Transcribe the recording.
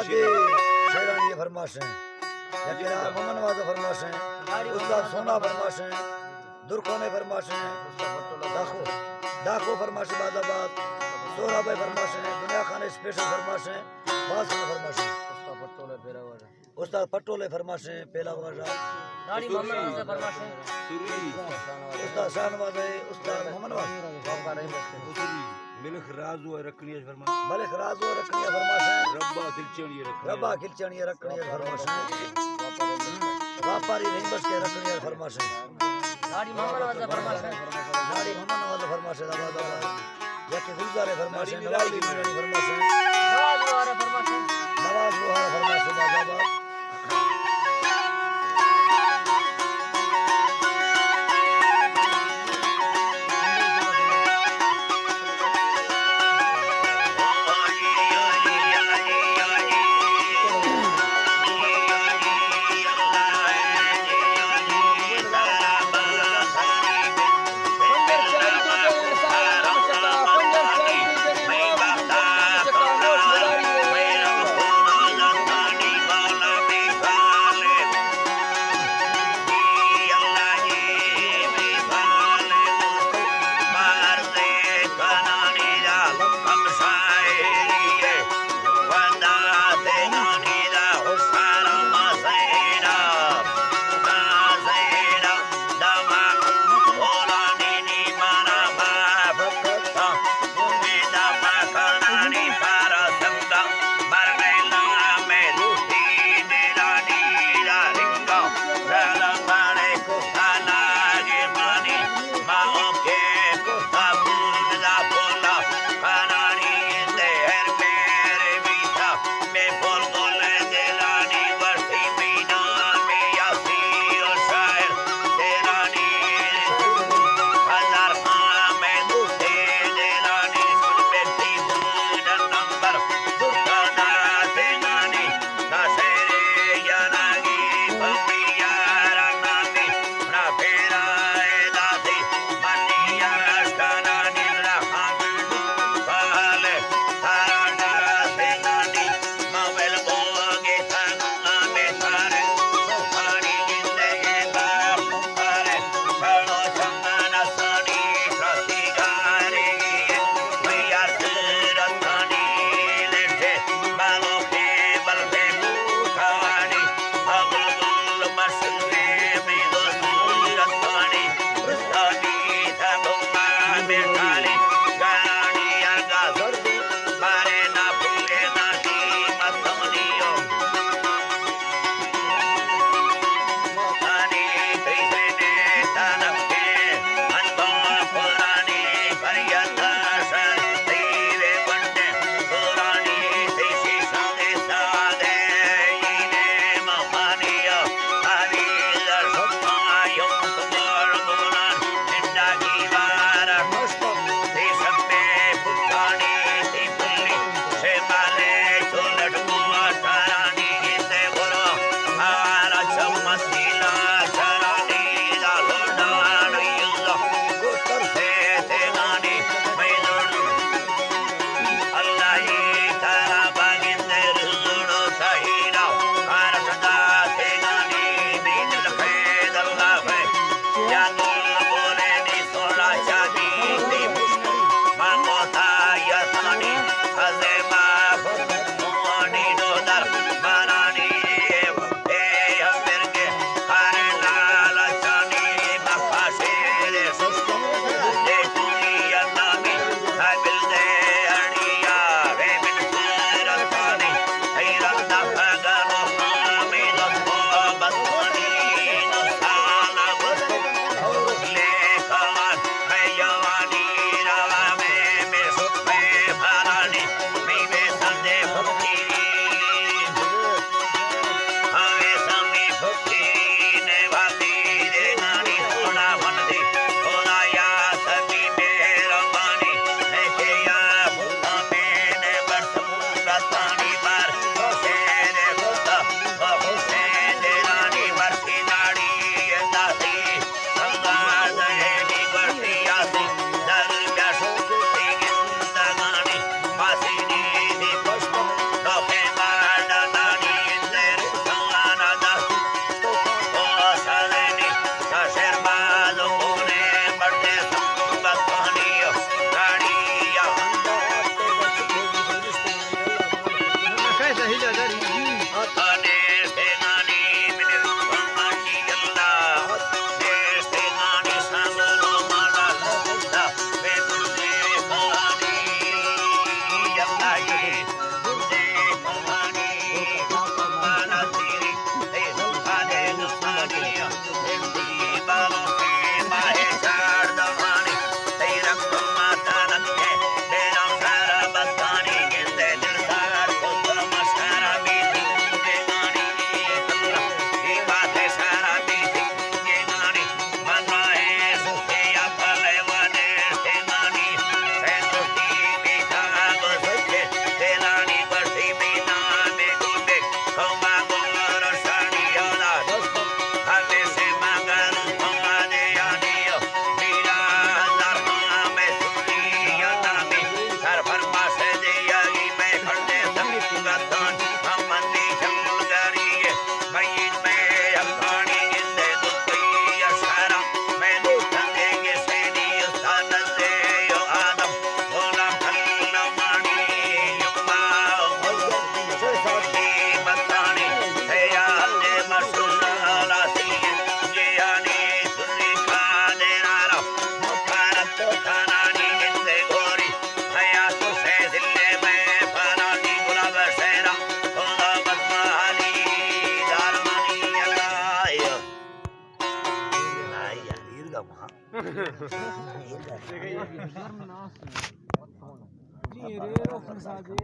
حاجی شیرانی یہ فرماشیں یقینا محمد نواز فرماشیں استاد سونا فرماشیں درخوانے فرماشیں داخو فرماشیں بعد آباد سورا بھائی فرماشیں دنیا خان اسپیشل فرماشیں باسن فرماشیں استاد پٹولے فرماشیں پہلا واجہ داڑھی محمد نواز فرماشیں استاد شاہنواز استاد محمد نواز ملک رازو رکنی فرماشیں ملک رازو رکنی فرماشیں ربا دلچانی ربا کلچانی رکنی فرماشیں واپاری نہیں بس کے رکنی فرماشیں داڑھی محمد نواز فرماشیں داڑھی محمد نواز فرماشیں آباد آباد یکی گلزار فرماشیں نواز فرماشیں نواز لوہارا فرماشیں نواز لوہارا فرماشیں آباد آباد जी रे रोकन साजे